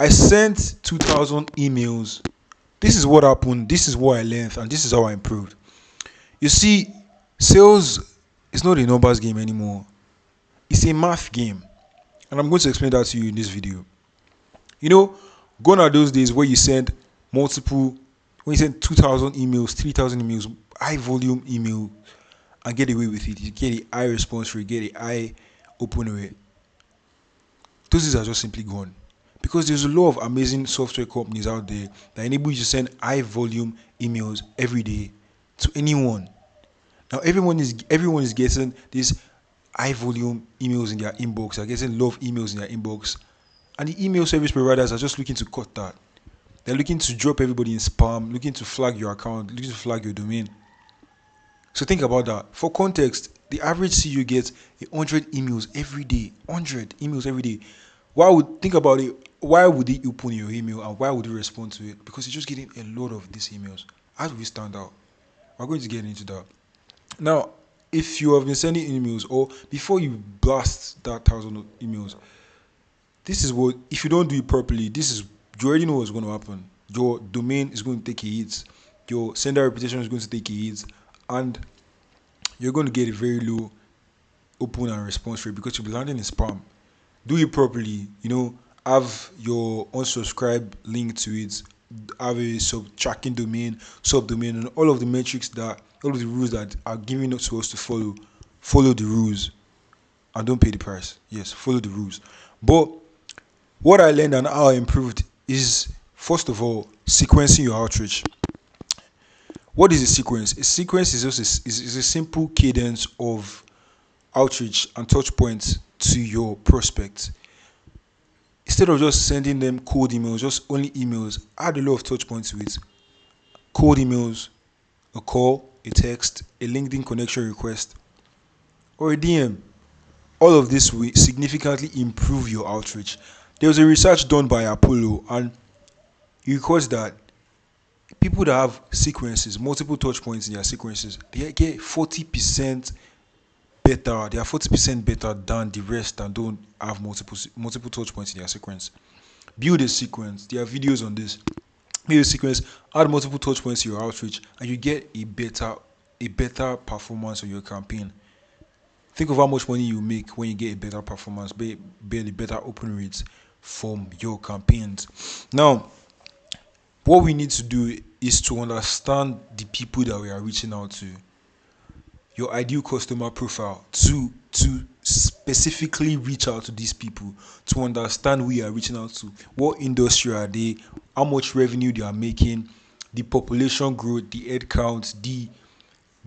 I sent 2,000 emails. This is what happened. This is what I learned, and this is how I improved. You see, sales is not a numbers game anymore. It's a math game, and I'm going to explain that to you in this video. Gone are those days where you send multiple, when you send 2,000 emails, 3,000 emails, high volume email, and get away with it. You get a high response rate, get a high open rate. Those days are just simply gone, because there's a lot of amazing software companies out there that enable you to send high volume emails every day to anyone. Now everyone is getting these high volume emails in their inbox. They're getting a lot of emails in their inbox, and the email service providers are just looking to cut that. They're looking to drop everybody in spam, looking to flag your account, looking to flag your domain. So think about that. For context, the average CEO gets 100 emails every day. 100 emails every day. Think about it. Why would he open your email, and why would he respond to it? Because he's just getting a lot of these emails. How do we stand out? We're going to get into that. Now, if you have been sending emails, or before you blast that 1,000 emails, this is what, if you don't do it properly, you already know what's going to happen. Your domain is going to take a hit. Your sender reputation is going to take a hit, and you're going to get a very low open and response rate because you'll be landing in spam. Do it properly. Have your unsubscribe link to it. Have a sub-tracking domain, subdomain, and all of the rules that are given to us to follow. Follow the rules, and don't pay the price. Yes, follow the rules. But what I learned and how I improved is, first of all, sequencing your outreach. What is a sequence? A sequence is just a simple cadence of outreach and touch points to your prospects. Instead of just sending them cold emails, just only emails, add a lot of touch points to it. Cold emails, a call, a text, a LinkedIn connection request, or a DM. All of this will significantly improve your outreach. There was a research done by Apollo, and it records that people that have sequences, multiple touch points in their sequences, they get 40% better. They are 40% better than the rest that don't have multiple touch points in their sequence. Build a sequence. There are videos on this. Build a sequence. Add multiple touch points to your outreach, and you get a better performance on your campaign. Think of how much money you make when you get a better performance, better open rates from your campaigns. Now, what we need to do is to understand the people that we are reaching out to, your ideal customer profile, to specifically reach out to these people, to understand who you are reaching out to, what industry are they, how much revenue they are making, the population growth, the head count, the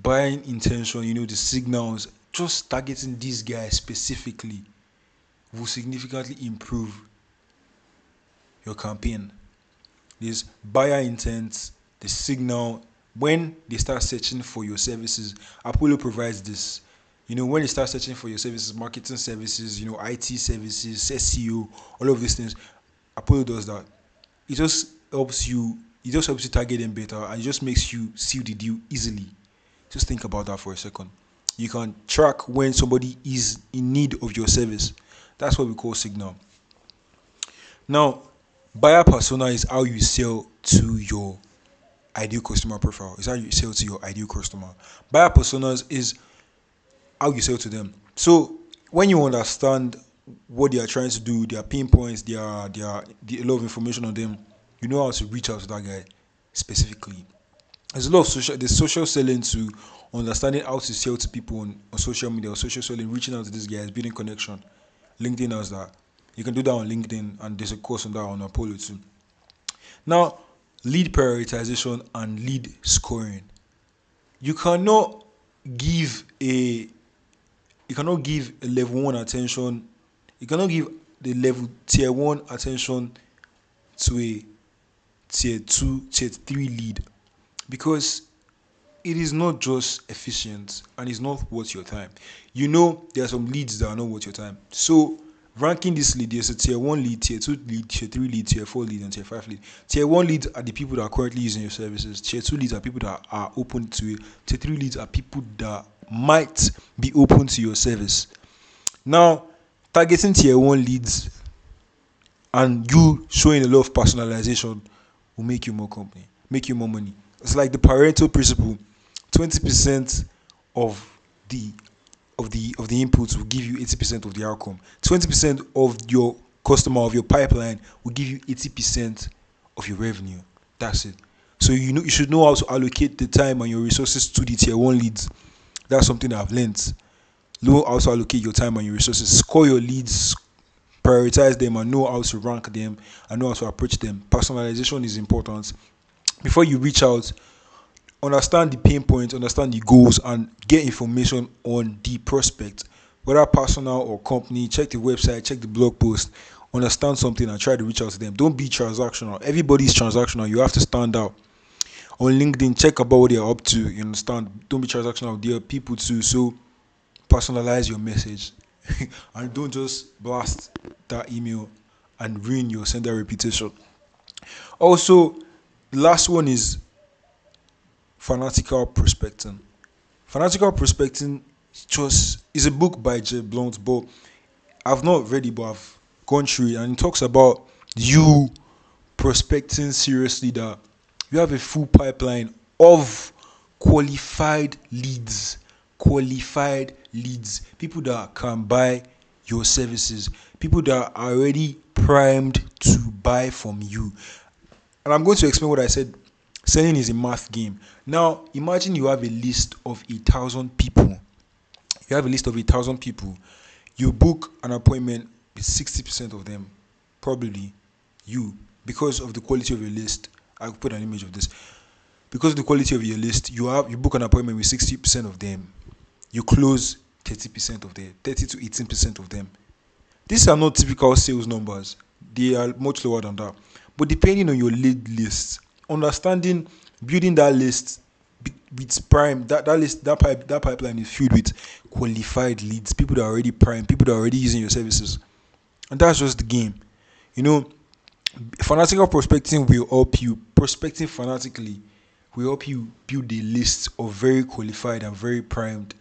buying intention, the signals. Just targeting these guys specifically will significantly improve your campaign. There's buyer intent, the signal. When they start searching for your services, Apollo provides this. When they start searching for your services, marketing services, IT services, SEO, all of these things, Apollo does that. It just helps you target them better, and it just makes you seal the deal easily. Just think about that for a second. You can track when somebody is in need of your service. That's what we call signal. Now, buyer persona is how you sell to your ideal customer profile. It's how you sell to your ideal customer. Buyer personas is how you sell to them. So when you understand what they are trying to do, their pain points, a lot of information on them, you know how to reach out to that guy specifically. There's a lot of social selling, to understanding how to sell to people on social media, or social selling, reaching out to these guys, building connection. LinkedIn has that. You can do that on LinkedIn, and there's a course on that on Apollo too. Now, lead prioritization and lead scoring. You cannot give a level 1 attention. You cannot give the tier 1 attention to a tier 2, tier 3 lead, because it is not just efficient, and it's not worth your time. There are some leads that are not worth your time. So ranking this lead, there's a tier 1 lead, tier 2 lead, tier 3 lead, tier 4 lead, and tier 5 lead. Tier 1 leads are the people that are currently using your services. Tier 2 leads are people that are open to it. Tier 3 leads are people that might be open to your service. Now, targeting tier 1 leads and you showing a lot of personalization will make you more money. It's like the Pareto principle. 20% of the of the inputs will give you 80% of the outcome. 20% of your customer of your pipeline will give you 80% of your revenue. That's it. So you should know how to allocate the time and your resources to the tier one leads. That's something that I've learned. Know how to allocate your time and your resources. Score your leads, prioritize them, and know how to rank them and know how to approach them. Personalization is important. Before you reach out, understand the pain points, understand the goals, and get information on the prospect, whether personal or company. Check the website, check the blog post, understand something, and try to reach out to them. Don't be transactional. Everybody's transactional. You have to stand out. On LinkedIn, check about what they're up to. You understand? Don't be transactional. There are people too. So personalize your message and don't just blast that email and ruin your sender reputation. Also, the last one is fanatical prospecting. Fanatical prospecting just is a book by Jay Blount, but I've not read it, but I've gone through it, and it talks about you prospecting seriously, that you have a full pipeline of qualified leads, people that can buy your services, people that are already primed to buy from you. And I'm going to explain what I said. Selling is a math game. Now, imagine you have a list of 1,000 people. You have a list of 1,000 people. You book an appointment with 60% of them, probably you, because of the quality of your list. I'll put an image of this. Because of the quality of your list, you book an appointment with 60% of them. You close 30% of them, 30 to 18% of them. These are not typical sales numbers. They are much lower than that. But depending on your lead list, understanding, building that list with prime, that pipeline is filled with qualified leads, people that are already prime, people that are already using your services. And that's just the game. You know, fanatical prospecting will help you. Prospecting fanatically will help you build a list of very qualified and very primed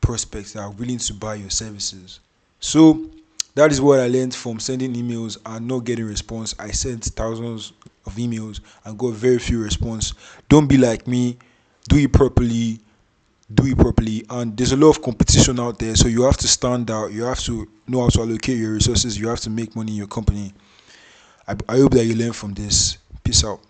prospects that are willing to buy your services. So that is what I learned from sending emails and not getting response. I sent thousands of emails and got very few response. Don't be like me. Do it properly. Do it properly. And there's a lot of competition out there, so you have to stand out. You have to know how to allocate your resources. You have to make money in your company. I hope that you learn from this. Peace out.